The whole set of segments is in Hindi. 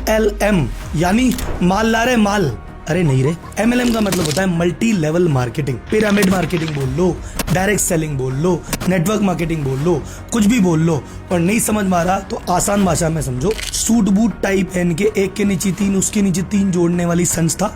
MLM यानी माल ला रहे माल। अरे नहीं रे, MLM का मतलब होता है multi level marketing. Pyramid marketing बोल लो, डायरेक्ट सेलिंग बोल लो, नेटवर्क मार्केटिंग बोल लो, कुछ भी बोल लो। और नहीं समझ में आ रहा तो आसान भाषा में समझो, सूट बूट टाइप पहन के एक के नीचे तीन उसके नीचे तीन जोड़ने वाली संस्था,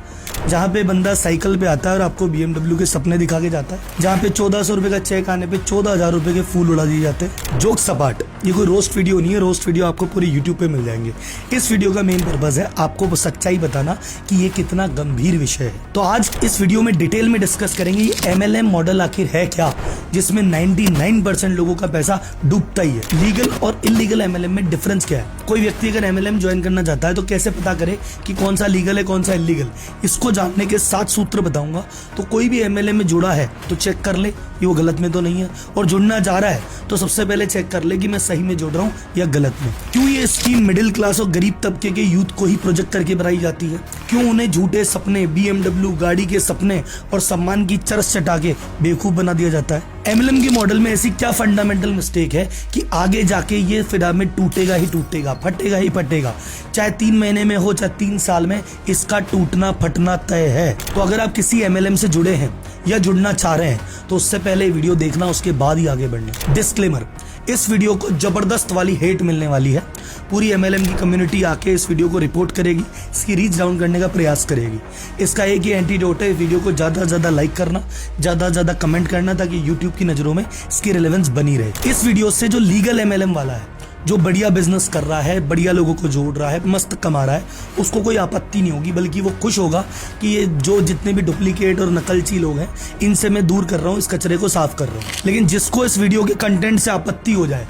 जहाँ पे बंदा साइकिल पे आता है और आपको BMW के सपने दिखा के जाता है, जहाँ पे 1400 रुपए का चेक आने पे 14,000 रुपए के फूल उड़ा दिए जाते हैं। जोक सपाट, ये कोई रोस्ट वीडियो नहीं है, रोस्ट वीडियो आपको पूरे YouTube पे मिल जाएंगे। इस वीडियो का मेन पर्पस है आपको सच्चाई बताना कि ये कितना गंभीर विषय है। तो आज इस वीडियो में डिटेल में डिस्कस करेंगे ये MLM मॉडल आखिर है क्या, जिसमें 99% लोगों का पैसा डूबता ही है। लीगल और इलीगल MLM में डिफरेंस क्या है, कोई व्यक्ति अगर MLM ज्वाइन करना चाहता है तो कैसे पता करे कि कौन सा लीगल है कौन सा इलीगल, इसको जानने के 7 सूत्र बताऊंगा। तो कोई भी MLM में जुड़ा है तो चेक कर ले कि वो गलत में तो नहीं है, और जुड़ना चाह रहा है तो सबसे पहले चेक कर ले कि मैं सही में जुड़ रहा हूँ या गलत में। क्यों ये स्कीम मिडिल क्लास और गरीब तबके के यूथ को ही प्रोजेक्ट करके बनाई जाती है, क्यों उन्हें झूठे सपने, BMW गाड़ी के सपने और सम्मान की चरस चटा के बेवकूफ बना दिया जाता है। MLM के मॉडल में ऐसी क्या फंडामेंटल मिस्टेक है कि आगे जाके ये पिरामिड टूटेगा ही टूटेगा, फटेगा ही फटेगा, चाहे 3 महीने में हो चाहे 3 साल में, इसका टूटना फटना तय है। तो अगर आप किसी MLM से जुड़े हैं या जुड़ना चाह रहे हैं तो उससे पहले वीडियो देखना, उसके बाद ही आगे बढ़ना। डिस्क्लेमर, इस वीडियो को जबरदस्त वाली हेट मिलने वाली है। पूरी MLM की कम्युनिटी आके इस वीडियो को रिपोर्ट करेगी, इसकी रीच डाउन करने का प्रयास करेगी। इसका एक ही एंटीडोट है, वीडियो को ज़्यादा से ज़्यादा लाइक करना, ज़्यादा से ज़्यादा कमेंट करना, ताकि YouTube की नज़रों में इसकी रिलेवेंस बनी रहे। इस वीडियो से जो लीगल MLM वाला है, जो बढ़िया बिजनेस कर रहा है, बढ़िया लोगों को जोड़ रहा है, मस्त कमा रहा है, उसको कोई आपत्ति नहीं होगी, बल्कि वो खुश होगा कि ये जो जितने भी डुप्लीकेट और नकलची लोग हैं इनसे मैं दूर कर रहा हूँ, इस कचरे को साफ कर रहा हूँ। लेकिन जिसको इस वीडियो के कंटेंट से आपत्ति हो जाए,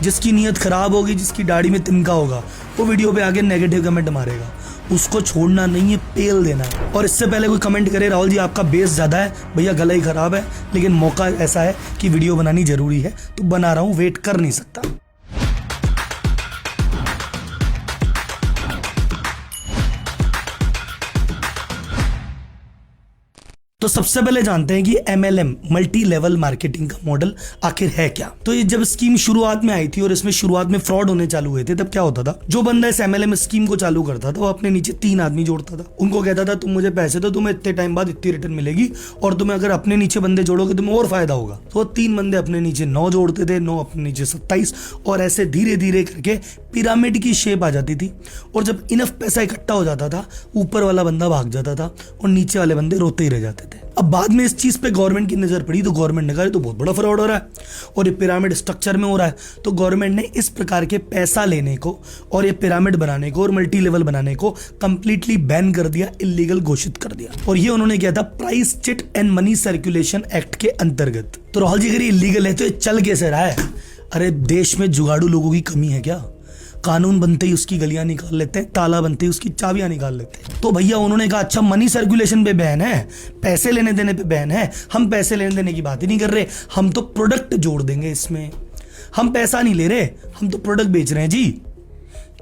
जिसकी नीयत खराब होगी, जिसकी दाढ़ी में तिनका होगा, वो वीडियो पे आगे नेगेटिव कमेंट मारेगा, उसको छोड़ना नहीं है, पेल देना है। और इससे पहले कोई कमेंट करे राहुल जी आपका बेस ज़्यादा है, भैया गला ही खराब है, लेकिन मौका ऐसा है कि वीडियो बनानी जरूरी है तो बना रहा हूँ, वेट कर नहीं सकता। तो सबसे पहले जानते हैं कि MLM मल्टी लेवल मार्केटिंग का मॉडल आखिर है क्या। तो ये जब स्कीम शुरुआत में आई थी और इसमें शुरुआत में फ्रॉड होने चालू हुए थे, तब क्या होता था, जो बंदा इस MLM स्कीम को चालू करता था वो अपने नीचे 3 आदमी जोड़ता था। उनको कहता था तुम मुझे पैसे दो, तुम्हें इतने टाइम बाद इतनी रिटर्न मिलेगी, और तुम्हें अगर अपने नीचे बंदे जोड़ोगे तुम्हें और फायदा होगा। तो 3 बंदे अपने नीचे 9 जोड़ते थे, 9 अपने नीचे 27, और ऐसे धीरे धीरे करके पिरामिड की शेप आ जाती थी। और जब इनफ पैसा इकट्ठा हो जाता था, ऊपर वाला बंदा भाग जाता था और नीचे वाले बंदे रोते ही रह जाते थे। अब बाद में इस चीज पे गवर्नमेंट की नजर पड़ी, तो गवर्नमेंट ने कहा तो बहुत बड़ा फ्रॉड हो रहा है और ये पिरामिड स्ट्रक्चर में हो रहा है। तो गवर्नमेंट ने इस प्रकार के पैसा लेने को और ये पिरामिड बनाने को और मल्टी लेवल बनाने को कंप्लीटली बैन कर दिया, इलीगल घोषित कर दिया। और ये उन्होंने किया था price chit and money circulation act के अंतर्गत। तो राहुल जी अगर ये इलीगल है तो ये चल कैसे रहा है? अरे देश में जुगाड़ू लोगों की कमी है क्या? कानून बनते ही उसकी गलियां निकाल लेते हैं, ताला बनते ही उसकी चाबियां निकाल लेते हैं। तो भैया उन्होंने कहा अच्छा मनी सर्कुलेशन पे बैन है, पैसे लेने देने पे बैन है, हम पैसे लेने देने की बात ही नहीं कर रहे, हम तो प्रोडक्ट जोड़ देंगे इसमें, हम पैसा नहीं ले रहे, हम तो प्रोडक्ट बेच रहे हैं जी।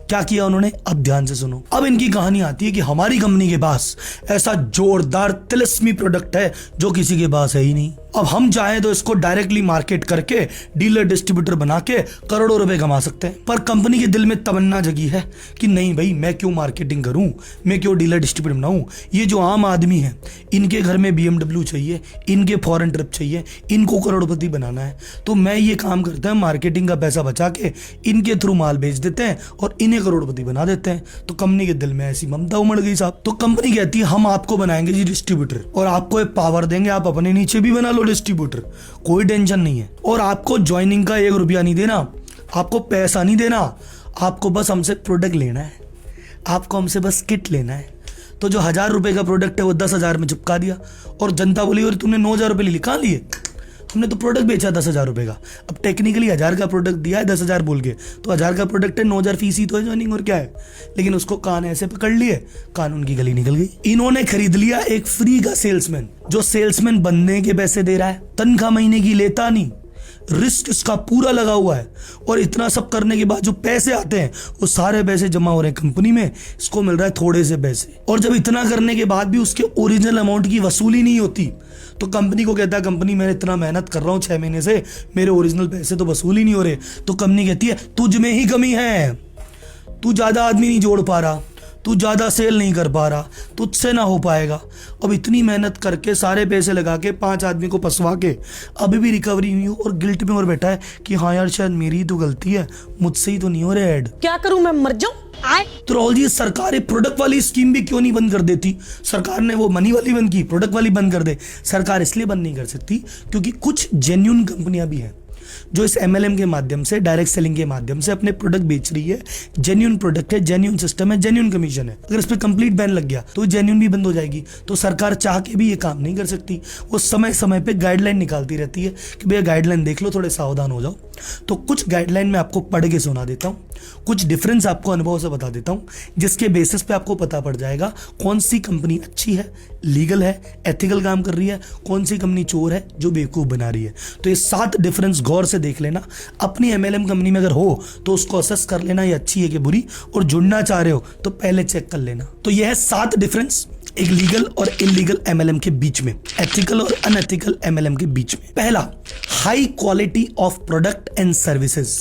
क्या किया उन्होंने? अब ध्यान से सुनो। अब इनकी कहानी आती है कि हमारी कंपनी के पास ऐसा जोरदार तिलिस्मी प्रोडक्ट है जो किसी के पास है ही नहीं। अब हम चाहें तो इसको डायरेक्टली मार्केट करके डीलर डिस्ट्रीब्यूटर बना के करोड़ों रुपए कमा सकते हैं। पर कंपनी के दिल में तमन्ना जगी है कि नहीं भाई, मैं क्यों मार्केटिंग करूं, मैं क्यों डीलर डिस्ट्रीब्यूटर बनाऊं। ये जो आम आदमी है, इनके घर में BMW चाहिए, इनके फॉरेन ट्रिप चाहिए, इनको करोड़पति बनाना है। तो मैं ये काम करता है, मार्केटिंग का पैसा बचा के इनके थ्रू माल बेच देते हैं और इन्हें करोड़पति बना देते हैं। तो कंपनी के दिल में ऐसी ममता उमड़ गई साहब। तो कंपनी कहती है हम आपको बनाएंगे जी डिस्ट्रीब्यूटर, और आपको एक पावर देंगे, आप अपने नीचे भी बना लो डिस्ट्रीब्यूटर, कोई टेंशन नहीं है। और आपको ज्वाइनिंग का 1 रुपया नहीं देना, आपको पैसा नहीं देना, आपको बस हमसे प्रोडक्ट लेना है, आपको हमसे बस किट लेना है। तो जो 1000 रुपए का प्रोडक्ट है वो 10,000 में चिपका दिया, और जनता बोली और तुमने 9,000 रुपए ले कहाँ लिए, हमने तो प्रोडक्ट बेचा 10,000 रुपए का। अब टेक्निकली 1000 का प्रोडक्ट दिया है 10,000 बोल के, तो 1000 का प्रोडक्ट है, 9,000 फीस ही तो है ज्वाइनिंग, और क्या है। लेकिन उसको कान ऐसे पकड़ लिए, कानून की गली निकल गई। इन्होंने खरीद लिया एक फ्री का सेल्समैन, जो सेल्समैन बनने के पैसे दे रहा है, तनख्वाह महीने की लेता नहीं, रिस्क इसका पूरा लगा हुआ है। और इतना सब करने के बाद जो पैसे आते हैं वो सारे पैसे जमा हो रहे हैं कंपनी में, इसको मिल रहा है थोड़े से पैसे। और जब इतना करने के बाद भी उसके ओरिजिनल अमाउंट की वसूली नहीं होती, तो कंपनी को कहता है कंपनी मैं इतना मेहनत कर रहा हूँ 6 महीने से, मेरे ओरिजिनल पैसे तो वसूल ही नहीं हो रहे। तो कंपनी कहती है तुझ में ही कमी है, तू ज्यादा आदमी नहीं जोड़ पा रहा, तू ज़्यादा सेल नहीं कर पा रहा, तुझसे ना हो पाएगा। अब इतनी मेहनत करके सारे पैसे लगा के 5 आदमी को फंसवा के अभी भी रिकवरी नहीं हो और गिल्ट में और बैठा है कि हाँ यार शायद मेरी ही तो गलती है, मुझसे ही तो नहीं हो रहा ऐड। क्या करूं मैं, मर जाऊं? तो राहुल जी, सरकार प्रोडक्ट वाली स्कीम भी क्यों नहीं बंद कर देती? सरकार ने वो मनी वाली बंद की, प्रोडक्ट वाली बंद कर दे। सरकार इसलिए बंद नहीं कर सकती क्योंकि कुछ जेन्युइन कंपनियां भी हैं जो इस MLM के माध्यम से, डायरेक्ट सेलिंग के माध्यम से अपने प्रोडक्ट बेच रही है। जेन्युइन प्रोडक्ट है, जेन्युइन सिस्टम है, जेन्युइन कमीशन है। अगर इस पर कंप्लीट बैन लग गया तो जेन्युइन भी बंद हो जाएगी। तो सरकार चाह के भी ये काम नहीं कर सकती। वो समय समय पे गाइडलाइन निकालती रहती है कि भैया गाइडलाइन देख लो, थोड़े सावधान हो जाओ। तो कुछ गाइडलाइन मैं आपको पढ़ के सुना देता हूँ, कुछ डिफरेंस आपको अनुभव से बता देता हूँ, जिसके बेसिस पे आपको पता पड़ जाएगा कौन सी कंपनी अच्छी है, लीगल है, एथिकल काम कर रही है, कौन सी कंपनी चोर है जो बेवकूफ़ बना रही है। तो ये 7 डिफरेंस गौर से देख लेना। अपनी MLM कंपनी में अगर हो तो उसको असेस कर लेना ये अच्छी है कि बुरी, और जुड़ना चाह रहे हो तो पहले चेक कर लेना। तो यह है 7 डिफरेंस एक लीगल और इलीगल MLM के बीच में, एथिकल और अनएथिकल MLM के बीच में। पहला, high quality of product and services.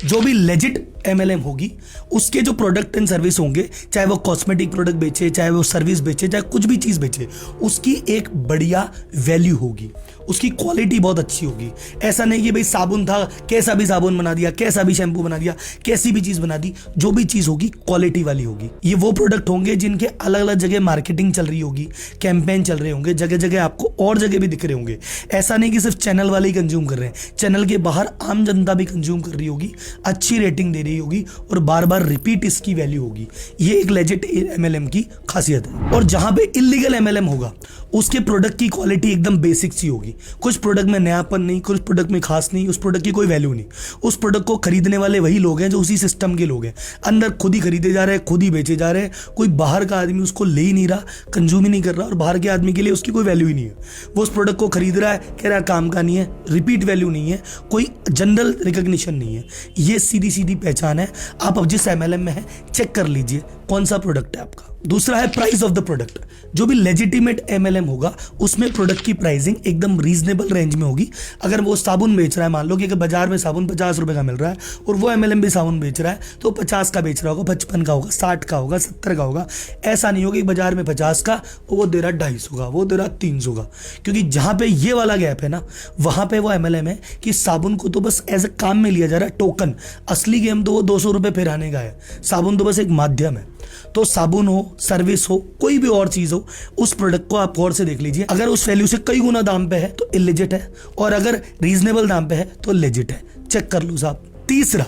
जो भी लेजिट MLM होगी उसके जो प्रोडक्ट एंड सर्विस होंगे, चाहे वो कॉस्मेटिक प्रोडक्ट बेचे, चाहे वो सर्विस बेचे, चाहे कुछ भी चीज़ बेचे, उसकी एक बढ़िया वैल्यू होगी, उसकी क्वालिटी बहुत अच्छी होगी। ऐसा नहीं कि भाई साबुन था, कैसा भी साबुन बना दिया, कैसा भी शैम्पू बना दिया, कैसी भी चीज़ बना दी। जो भी चीज़ होगी क्वालिटी वाली होगी। ये वो प्रोडक्ट होंगे जिनके अलग अलग जगह मार्केटिंग चल रही होगी, कैंपेन चल रहे होंगे, जगह जगह आपको और जगह भी दिख रहे होंगे। ऐसा नहीं कि सिर्फ चैनल वाले ही कंज्यूम कर रहे हैं, चैनल के बाहर आम जनता भी कंज्यूम कर रही होगी, अच्छी रेटिंग दे रही होगी और बार बार रिपीट इसकी वैल्यू होगी। ये एक लेजिट MLM की खासियत है। और जहां पे इलीगल MLM होगा उसके प्रोडक्ट की क्वालिटी एकदम बेसिक सी होगी। कुछ प्रोडक्ट में नयापन नहीं, कुछ प्रोडक्ट में खास नहीं, उस प्रोडक्ट की कोई वैल्यू नहीं। उस प्रोडक्ट को खरीदने वाले वही लोग हैं जो उसी सिस्टम के लोग हैं, अंदर खुद ही खरीदे जा रहे हैं, खुद ही बेचे जा रहे हैं। कोई बाहर का आदमी उसको ले ही नहीं रहा, कंज्यूम ही नहीं कर रहा, और बाहर के आदमी के लिए उसकी कोई वैल्यू ही नहीं है। वो उस प्रोडक्ट को खरीद रहा है, कह रहा है काम का नहीं है, रिपीट वैल्यू नहीं है, कोई जनरल रिकॉग्निशन नहीं है। ये सीधी सीधी पहचान है। आप अब जिस MLM में है चेक कर लीजिए कौन सा प्रोडक्ट है आपका। दूसरा है प्राइस ऑफ द प्रोडक्ट। जो भी लेजिटिमेट MLM होगा उसमें प्रोडक्ट की प्राइसिंग एकदम रीजनेबल रेंज में होगी। अगर वो साबुन बेच रहा है, मान लो कि बाजार में साबुन 50 रुपए का मिल रहा है और वो MLM भी साबुन बेच रहा है, तो 50 का बेच रहा होगा, 55 का होगा, 60 का होगा, 70 का होगा। ऐसा नहीं होगा कि बाजार में 50 का वो दे रहा 250 का, वो दे रहा 300 का। क्योंकि जहां पे ये वाला गैप है ना, वहां पे वो MLM है कि साबुन को तो बस एज ए काम में लिया जा रहा है, टोकन। असली गेम तो वो 200 रुपए फिर आने का है, साबुन तो बस एक माध्यम है। तो साबुन हो, सर्विस हो, कोई भी और चीज हो, उस प्रोडक्ट को आप गौर से देख लीजिए। अगर उस वैल्यू से कई गुना दाम पे है तो इलिजिट है, और अगर रीजनेबल दाम पे है तो लेजिट है। चेक कर लो साहब। तीसरा,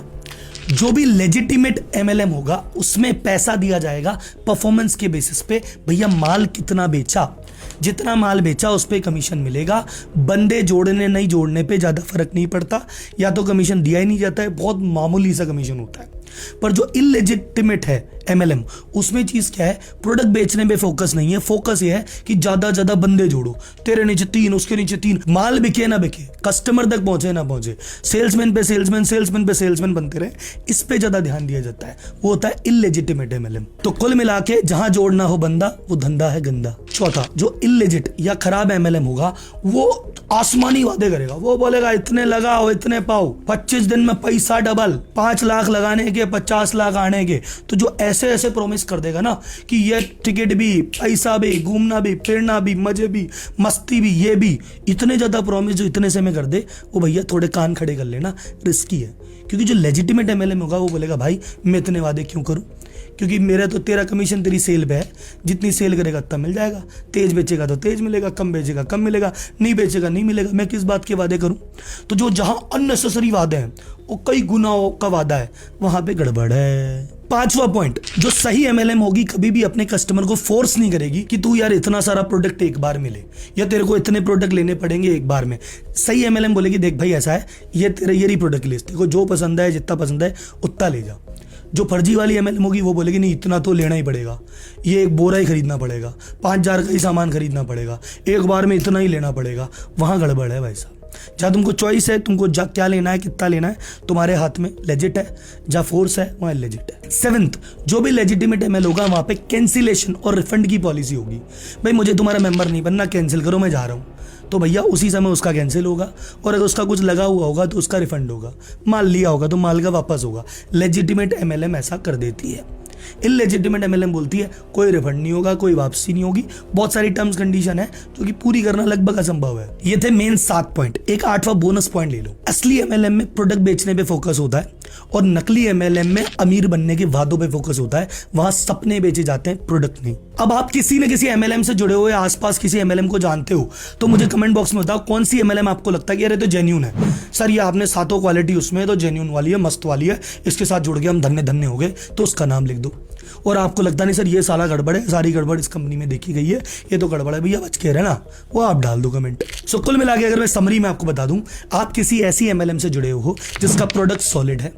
जो भी लेजिटिमेट MLM होगा उसमें पैसा दिया जाएगा परफॉर्मेंस के बेसिस पे। भैया माल कितना बेचा, जितना माल बेचा उस पर कमीशन मिलेगा। बंदे जोड़ने नहीं जोड़ने पे ज़्यादा फर्क नहीं पड़ता, या तो कमीशन दिया ही नहीं जाता है, बहुत मामूली सा कमीशन होता है। पर जो इलेजिटिमेट है MLM, उसमें चीज क्या है, प्रोडक्ट बेचने पे फोकस नहीं है। फोकस ये है कि ज्यादा ज्यादा बंदे जोड़ो, तेरे नीचे 3, उसके नीचे 3, माल बिके ना बिके, कस्टमर तक पहुंचे ना पहुंचे, सेल्समैन पे सेल्समैन, सेल्समैन पे सेल्समैन बनते रहे, इस पे ज्यादा ध्यान दिया जाता है। वो होता है इलेजिटिमेट MLM। तो कुल मिला के जहां जोड़ना हो बंदा, वो धंधा है गंदा। चौथा, जो इलेजिट या खराब MLM होगा वो आसमानी वादे करेगा। वो बोलेगा इतने लगाओ, इतने पाओ, 25 दिन में पैसा डबल, 5 लाख लगाने के 50 लाख आने के। तो जो ऐसे ऐसे प्रॉमिस कर देगा ना कि ये टिकट भी, पैसा भी, घूमना भी, फिरना भी, मजे भी, मस्ती भी, ये भी, इतने ज्यादा प्रॉमिस जो इतने से में कर दे, वो भैया थोड़े कान खड़े कर लेना, रिस्की है। क्योंकि जो लेजिटिमेट MLM होगा वो बोलेगा भाई मैं इतने वादे क्यों करूं, क्योंकि मेरा तो तेरा कमीशन तेरी सेल पे है, जितनी सेल करेगा उतना मिल जाएगा। तेज बेचेगा तो तेज मिलेगा, कम बेचेगा कम मिलेगा, नहीं बेचेगा नहीं मिलेगा, मैं किस बात के वादे करूं। तो जो जहां अननेसेसरी वादे हैं, वो कई गुनाहों का वादा है, वहां पे गड़बड़ है। पांचवा पॉइंट, जो सही MLM होगी कभी भी अपने कस्टमर को फोर्स नहीं करेगी कि तू यार इतना सारा प्रोडक्ट एक बार मिले, या तेरे को इतने प्रोडक्ट लेने पड़ेंगे एक बार में। सही MLM बोलेगी देख भाई ऐसा है, ये तेरे ये प्रोडक्ट लिस्ट, तेरे को जो पसंद है, जितना पसंद है उतना ले जा। जो फर्जी वाली MLM होगी वो बोलेगी नहीं इतना तो लेना ही पड़ेगा, ये एक बोरा ही खरीदना पड़ेगा, 5000 का ही सामान खरीदना पड़ेगा, एक बार में इतना ही लेना पड़ेगा। वहाँ गड़बड़ है भाई साहब। जहाँ तुमको चॉइस है, तुमको क्या लेना है, कितना लेना है, तुम्हारे हाथ में, लेजिट है। जहाँ फोर्स है वहाँ लेजिट है। 7th, जो भी लेजिटिमेट ML होगा वहाँ पे कैंसिलेशन और रिफंड की पॉलिसी होगी। भाई मुझे तुम्हारा मेंबर नहीं बनना, कैंसिल करो, मैं जा रहा हूँ, तो भैया उसी समय उसका कैंसिल होगा। और अगर उसका कुछ लगा हुआ होगा तो उसका रिफंड होगा, माल लिया होगा तो माल का वापस होगा। लेजिटिमेट MLM ऐसा कर देती है। इलेजिटिमेट एमएलएम बोलती है कोई रिफंड नहीं होगा, कोई वापसी नहीं होगी, बहुत सारी टर्म्स कंडीशन है जो कि पूरी करना लगभग असंभव है। ये थे मेन 7 पॉइंट। एक 8वां बोनस पॉइंट ले लो। असली एमएलएम में प्रोडक्ट बेचने पे फोकस होता है और नकली एमएलएम में अमीर बनने के वादों पे फोकस होता है। वहां सपने बेचे जाते हैं, प्रोडक्ट नहीं। अब आप किसी न किसी एमएलएम से जुड़े हुए आसपास किसी एमएलएम को जानते हो तो मुझे कमेंट बॉक्स में बताओ कौन सी एमएलएम आपको लगता है कि अरे तो जेन्यून है सर, ये आपने सातों क्वालिटी उसमें तो जेन्यून वाली है, मस्त वाली है, इसके साथ जुड़ के हम धन्य धन्य हो गए, तो उसका नाम लिख दो। और आपको लगता नहीं सर ये साला गड़बड़ है, सारी गड़बड़ इस कंपनी में देखी गई है, ये तो गड़बड़ है भैया, बच के रहना, वो आप डाल दो कमेंट। सो कुल मिला के अगर मैं समरी में आपको बता दूं, आप किसी ऐसी एमएलएम से जुड़े हो जिसका प्रोडक्ट सॉलिड है,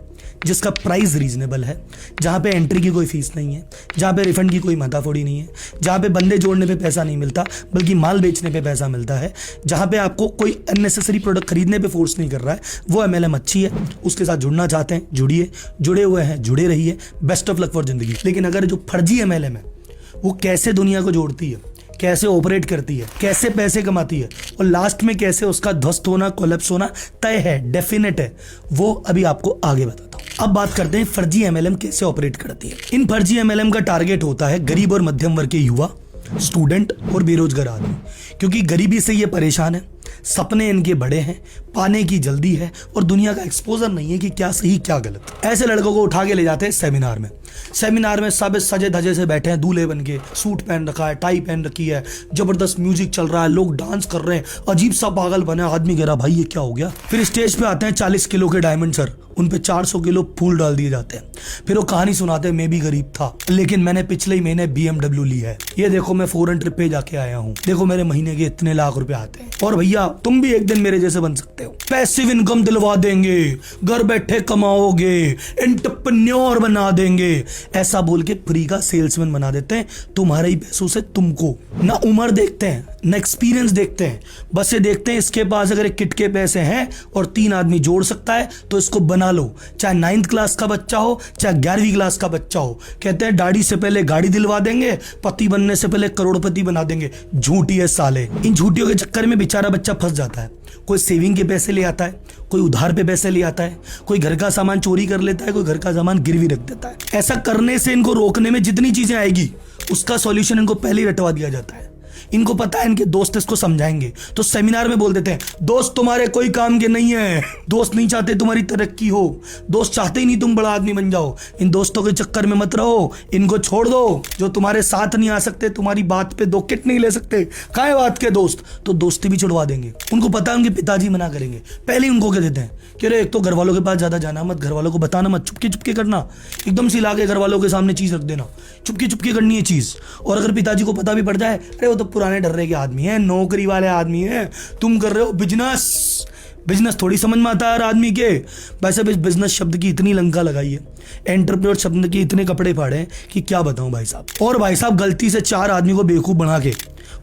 जिसका प्राइस रीजनेबल है, जहां पे एंट्री की कोई फीस नहीं है, जहां पे रिफंड की कोई माथाफोड़ी नहीं है, जहां पे बंदे जोड़ने पे पैसा नहीं मिलता बल्कि माल बेचने पे पैसा मिलता है, जहां पे आपको कोई अननेसेसरी प्रोडक्ट खरीदने पे फोर्स नहीं कर रहा है, वो एमएलएम अच्छी है। उसके साथ जुड़ना चाहते हैं जुड़िए, जुड़े हुए हैं जुड़े रहिए, बेस्ट ऑफ लक फॉर जिंदगी। लेकिन अगर जो फर्जी एमएलएम है वो कैसे दुनिया को जोड़ती है, कैसे ऑपरेट करती है, कैसे पैसे कमाती है और लास्ट में कैसे उसका ध्वस्त होना, कोलैप्स होना तय है, डेफिनेट है, वो अभी आपको आगे बताता हूं। अब बात करते हैं फर्जी एमएलएम कैसे ऑपरेट करती है। इन फर्जी एमएलएम का टारगेट होता है गरीब और मध्यम वर्ग के युवा, स्टूडेंट और बेरोजगार आदमी, क्योंकि गरीबी से ये परेशान है, सपने इनके बड़े हैं, पाने की जल्दी है और दुनिया का एक्सपोजर नहीं है कि क्या सही क्या गलत। ऐसे लड़कों को उठा के ले जाते हैं सेमिनार में। सेमिनार में सब सजे धजे से बैठे हैं, दूल्हे बन के, सूट पहन रखा है, टाई पहन रखी है, जबरदस्त म्यूजिक चल रहा है, लोग डांस कर रहे हैं, अजीब सा पागल बना आदमी कह रहा भाई ये क्या हो गया। फिर स्टेज पे आते हैं 40 किलो के डायमंड सर, उन पे 400 किलो फूल डाल दिए जाते हैं। फिर वो कहानी सुनाते हैं मैं भी गरीब था लेकिन मैंने पिछले ही महीने BMW ली है, ये देखो मैं फॉरेन ट्रिप पे जाके आया हूँ, देखो मेरे महीने के इतने लाख रुपए आते हैं और भैया तुम भी एक दिन मेरे जैसे बन सकते हो, पैसिव इनकम दिलवा देंगे, घर बैठे कमाओगे, एंटरप्रेन्योर बना देंगे, ऐसा बोल के फ्री का सेल्समैन बना देते हैं तुम्हारे ही पैसों से तुमको। ना उम्र देखते हैं ना एक्सपीरियंस देखते हैं, बस ये देखते हैं इसके पास अगर एक किट के पैसे हैं और 3 आदमी जोड़ सकता है तो इसको बना लो, चाहे 9th क्लास का बच्चा हो चाहे 11वीं क्लास का बच्चा हो। कहते हैं दाढ़ी से पहले गाड़ी दिलवा देंगे, पति बनने से पहले करोड़पति बना देंगे। झूठी है साले। इन झूठियों के चक्कर में बेचारा बच्चा फंस जाता है। कोई सेविंग के पैसे ले आता है, कोई उधार पे पैसे ले आता है, कोई घर का सामान चोरी कर लेता है, कोई घर का सामान गिरवी रख देता है। ऐसा करने से इनको रोकने में जितनी चीजें आएगी उसका सॉल्यूशन इनको पहले ही रटवा दिया जाता है। इनको पता है इनके दोस्त इसको समझाएंगे, तो सेमिनार में बोल देते हैं दोस्त तुम्हारे कोई काम के नहीं है, दोस्त नहीं चाहते तुम्हारी तरक्की हो, दोस्त चाहते ही नहीं तुम बड़ा आदमी बन जाओ, इन दोस्तों के चक्कर में मत रहो, इनको छोड़ दो, जो तुम्हारे साथ नहीं आ सकते, तुम्हारी बात पे 2 किट नहीं ले सकते, काहे बात के दोस्त, तो दोस्ती भी छुड़वा देंगे। उनको पता है उनके पिताजी मना करेंगे, पहले ही उनको कह देते हैं कि अरे एक तो घर वालों के पास ज्यादा जाना मत, घर वालों को बताना मत, चुपके चुपके करना, एकदम से ला के घर वालों के सामने चीज रख देना, चुपके चुपके करनी है चीज। और अगर पिताजी को पता भी पड़ जाए अरे वो तो पुराने डर्रे के आदमी है, नौकरी वाले आदमी है, तुम कर रहे हो बिजनेस, बिजनेस थोड़ी समझ में आता है हर आदमी के। वैसे भी बिजनेस शब्द की इतनी लंका लगाई है, एंटरप्रेन्योर शब्द के इतने कपड़े फाड़े हैं कि क्या बताऊं भाई साहब। और भाई साहब गलती से 4 आदमी को बेवकूफ बना के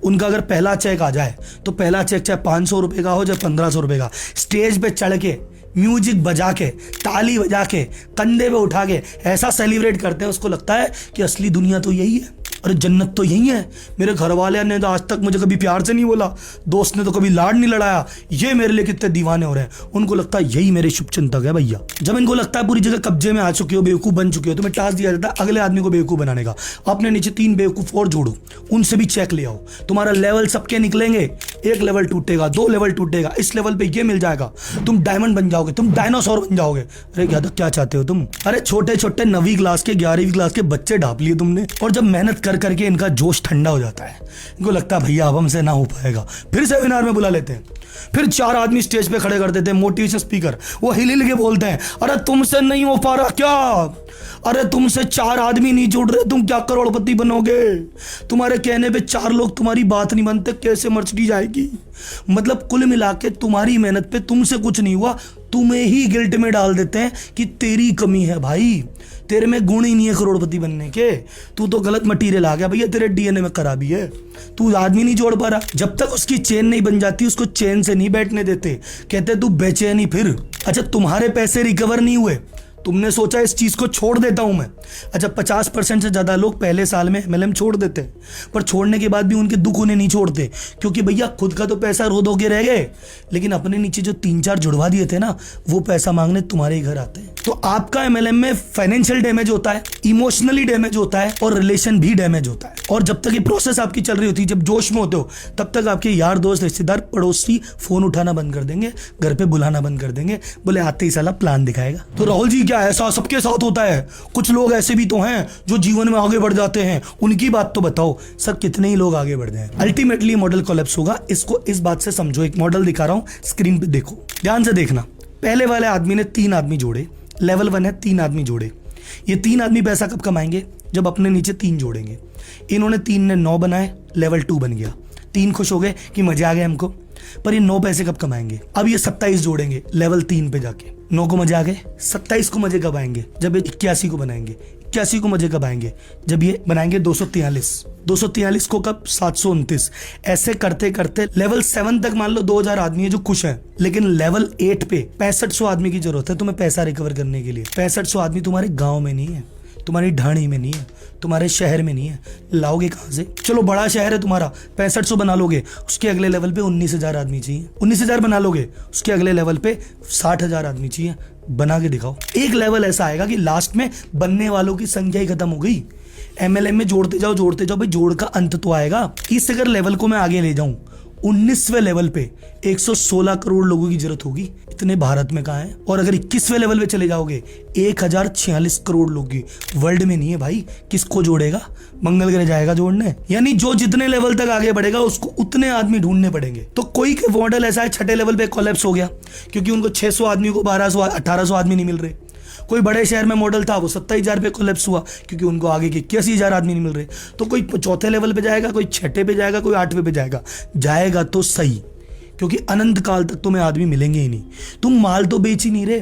उनका अगर पहला चेक आ जाए तो पहला चेक चाहे 500 रुपए का हो चाहे 1500 रुपए का, स्टेज पे चढ़ के म्यूजिक बजा के ताली बजा के कंधे पे उठा के ऐसा सेलिब्रेट करते हैं, उसको लगता है कि असली दुनिया तो यही है, अरे जन्नत तो यही है। मेरे घर वाले ने तो आज तक मुझे कभी प्यार से नहीं बोला, दोस्त ने तो कभी लाड नहीं लड़ाया, ये मेरे लिए कितने दीवाने हो रहे हैं। उनको लगता है यही मेरे शुभचिंतक है भैया। जब इनको लगता है पूरी जगह कब्जे में आ चुके हो, बेवकूफ बन चुके हो, तो मैं टास्क दिया जाता है अगले आदमी को बेवकूफ बनाने का। अपने नीचे 3 बेवकूफ और जोड़ो, उनसे भी चेक ले आओ, तुम्हारा लेवल सबके निकलेंगे, 1 लेवल टूटेगा, 2 लेवल टूटेगा, इस लेवल पे ये मिल जाएगा, तुम डायमंड बन जाओगे, तुम डायनासोर बन जाओगे। अरे क्या चाहते हो तुम? अरे छोटे छोटे 9वीं क्लास के 11वीं क्लास के बच्चे ढाप लिए तुमने, और जब मेहनत कर करके इनका जोश ठंडा हो जाता है, इनको लगता है भैया अब हमसे ना हो पाएगा, फिर सेमिनार में बुला लेते हैं, फिर 4 आदमी स्टेज पे खड़े कर देते हैं, मोटिवेशन स्पीकर, वो हिल हिल के बोलते हैं अरे तुमसे नहीं हो पा रहा क्या, अरे तुमसे 4 आदमी नहीं जुड़ रहे, तुम क्या करोड़पति बनोगे, तुम्हारे कहने पे 4 लोग तुम्हारी बात नहीं मानते, कैसे मर्सिडीज आएगी। मतलब कुल मिला के तुम्हारी मेहनत पे तुमसे कुछ नहीं हुआ, तुम्हें ही गिल्ट में डाल देते हैं कि तेरी कमी है भाई, तेरे में गुण ही नहीं है करोड़पति बनने के, तू तो गलत मटीरियल आ गया भैया, तेरे डीएनए में खराबी है, तू आदमी नहीं जोड़ पा रहा। जब तक उसकी चेन नहीं बन जाती उसको चैन से नहीं बैठने देते, कहते तू बेचैनी फिर। अच्छा तुम्हारे पैसे रिकवर नहीं हुए, तुमने सोचा इस चीज को छोड़ देता हूं मैं। अच्छा 50% से ज्यादा लोग पहले साल में एमएलएम छोड़ देते हैं, पर छोड़ने के बाद भी उनके दुख उन्हें नहीं छोड़ते, क्योंकि भैया खुद का तो पैसा रो धो के रह गए, लेकिन अपने नीचे जो 3-4 जुड़वा दिए थे ना, वो पैसा मांगने तुम्हारे घर आते हैं। तो आपका एमएलएम में फाइनेंशियल डैमेज होता है, इमोशनली डैमेज होता है और रिलेशन भी डैमेज होता है। और जब तक ये प्रोसेस आपकी चल रही होती है, जब जोश में होते हो, तब तक आपके यार दोस्त, रिश्तेदार, पड़ोसी फोन उठाना बंद कर देंगे, घर पे बुलाना बंद कर देंगे, बोले आते ही साला प्लान दिखाएगा। तो राहुल जी क्या ऐसा सबके साथ होता है? कुछ लोग ऐसे भी तो हैं जो जीवन में आगे बढ़ जाते हैं, उनकी बात तो बताओ। सर कितने ही लोग आगे बढ़ जाए, अल्टीमेटली मॉडल कोलैप्स होगा। इसको इस बात से समझो, एक मॉडल दिखा रहा हूं, स्क्रीन पे देखो, ध्यान से देखना। पहले वाले आदमी ने 3 आदमी जोड़े, लेवल 1 है, 3 आदमी जोड़े। ये 3 आदमी पैसा कब कमाएंगे? जब अपने नीचे 3 जोड़ेंगे। इन्होंने 3 ने 9 बनाए, लेवल 2 बन गया। 3 खुश हो गए कि मजे आ गए हमको, पर ये 9 पैसे कब कमाएंगे? अब ये 27 जोड़ेंगे लेवल 3 पे जाके। 9 को मजे आ गए, 27 को मजे कब आएंगे? जब ये 81 को बनाएंगे। 81 को मजे कब आएंगे? जब ये बनाएंगे 243। 243 को कब? 729। ऐसे करते करते लेवल 7 तक मान लो 2000 आदमी है जो खुश है, लेकिन लेवल 8 पे 6500 आदमी की जरूरत है तुम्हें पैसा रिकवर करने के लिए। 6500 आदमी तुम्हारे गांव में नहीं है, तुम्हारी ढाणी में नहीं है, तुम्हारे शहर में नहीं है, लाओगे कहां से? चलो बड़ा शहर है तुम्हारा, 6500 बना लोगे, उसके अगले लेवल पे 19,000 आदमी चाहिए। 19,000 बना लोगे, उसके अगले लेवल पे 60,000 आदमी चाहिए। बना के दिखाओ। एक लेवल ऐसा आएगा कि लास्ट में बनने वालों की संख्या ही खत्म हो गई। एमएलएम में जोड़ते जाओ भाई, जोड़ का अंत तो आएगा। इस अगर लेवल को मैं आगे ले जाऊं, 19वें लेवल पे 116 करोड़ लोगों की जरूरत होगी। इतने भारत में कहाँ है? और अगर 21वें लेवल पे चले जाओगे, 1046 करोड़ लोग की वर्ल्ड में नहीं है भाई। किसको जोड़ेगा? मंगल ग्रह जाएगा जोड़ने? यानी जो जितने लेवल तक आगे बढ़ेगा उसको उतने आदमी ढूंढने पड़ेंगे। तो कोई मॉडल ऐसा है 6ठे लेवल पे कोलैप्स हो गया क्योंकि उनको 600 आदमी को 1200 1800 आदमी नहीं मिल रहे। कोई बड़े शहर में मॉडल था, वो 27,000 पे कोलैप्स हुआ क्योंकि उनको आगे के 81,000 आदमी नहीं मिल रहे। तो कोई 4थे लेवल पे जाएगा, कोई 6ठे पे जाएगा, कोई 8वें पे जाएगा तो सही, क्योंकि अनंत काल तक तुम्हें आदमी मिलेंगे ही नहीं। तुम माल तो बेच ही नहीं रहे।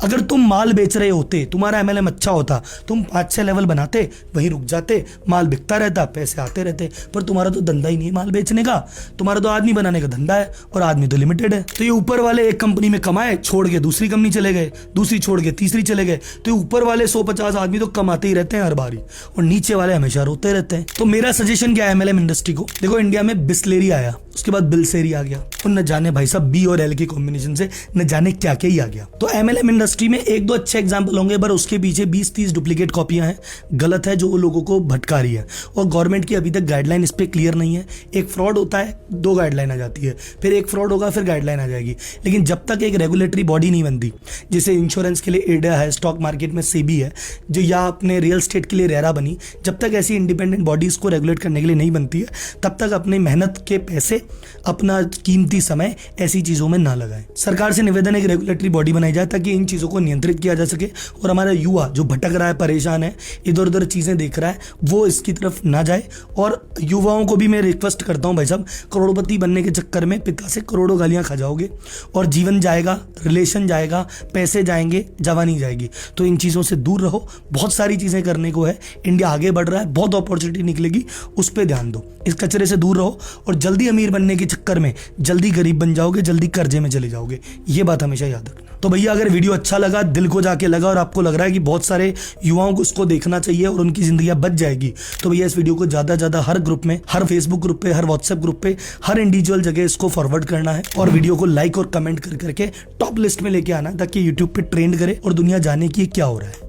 अगर तुम माल बेच रहे होते, तुम्हारा एमएलएम अच्छा होता, तुम 5-6 लेवल बनाते, वहीं रुक जाते, माल बिकता रहता, पैसे आते रहते। पर तुम्हारा तो धंधा ही नहीं है माल बेचने का, तुम्हारा तो आदमी बनाने का धंधा है, और आदमी तो लिमिटेड है। तो ये ऊपर वाले एक कंपनी में कमाए, छोड़ के दूसरी कंपनी चले गए, दूसरी छोड़ के तीसरी चले गए। तो ऊपर वाले 150 आदमी तो कमाते ही रहते हैं हर बारी, और नीचे वाले हमेशा रोते रहते हैं। तो मेरा सजेशन क्या है एमएलएम इंडस्ट्री को? देखो, इंडिया में बिस्लेरी आया, उसके बाद बिलसेरी आ गया, और न जाने भाई साहब बी और एल के कॉम्बिनेशन से न जाने क्या क्या ही आ गया। तो एमएलएम इंडस्ट्री में 1-2 अच्छे एग्जांपल होंगे, पर उसके पीछे 20-30 डुप्लीकेट कॉपियां हैं, गलत है, जो लोगों को भटका रही है। और गवर्नमेंट की अभी तक गाइडलाइन इस पे क्लियर नहीं है। एक फ्रॉड होता है, 2 गाइडलाइन आ जाती है, फिर एक फ्रॉड होगा, फिर गाइडलाइन आ जाएगी। लेकिन जब तक एक रेगुलेटरी बॉडी नहीं बनती, जैसे इंश्योरेंस के लिए एडा है, स्टॉक मार्केट में सेबी है, जो या अपने रियल स्टेट के लिए रेरा बनी, जब तक ऐसी इंडिपेंडेंट बॉडीज को रेगुलेट करने के लिए नहीं बनती है, तब तक अपनी मेहनत के पैसे, अपना कीमती समय ऐसी चीजों में ना लगाएं। सरकार से निवेदन है कि रेगुलेटरी बॉडी बनाई जाए ताकि इन चीजों को नियंत्रित किया जा सके, और हमारा युवा जो भटक रहा है, परेशान है, इधर उधर चीजें देख रहा है, वो इसकी तरफ ना जाए। और युवाओं को भी मैं रिक्वेस्ट करता हूं भाई साहब, करोड़पति बनने के चक्कर में पिता से करोड़ों गालियां खा जाओगे, और जीवन जाएगा, रिलेशन जाएगा, पैसे जाएंगे, जवानी जाएगी। तो इन चीजों से दूर रहो। बहुत सारी चीजें करने को है, इंडिया आगे बढ़ रहा है, बहुत अपॉर्चुनिटी निकलेगी, उस पर ध्यान दो। इस कचरे से दूर रहो, और जल्दी अमीर बनने के चक्कर में जल्दी गरीब बन जाओगे, जल्दी कर्जे में चले जाओगे। ये बात हमेशा याद रखना। तो भैया अगर वीडियो अच्छा लगा, दिल को जाके लगा, और आपको लग रहा है कि बहुत सारे युवाओं को इसको देखना चाहिए और उनकी जिंदगी बच जाएगी, तो भैया इस वीडियो को ज्यादा से ज्यादा हर ग्रुप में, हर फेसबुक ग्रुप पे, हर व्हाट्सएप ग्रुप पे, हर इंडिविजुअल जगह इसको फॉरवर्ड करना है, और वीडियो को लाइक और कमेंट कर करके टॉप लिस्ट में लेके आना, ताकि यूट्यूब पे ट्रेंड करे और दुनिया जाने की क्या हो रहा है।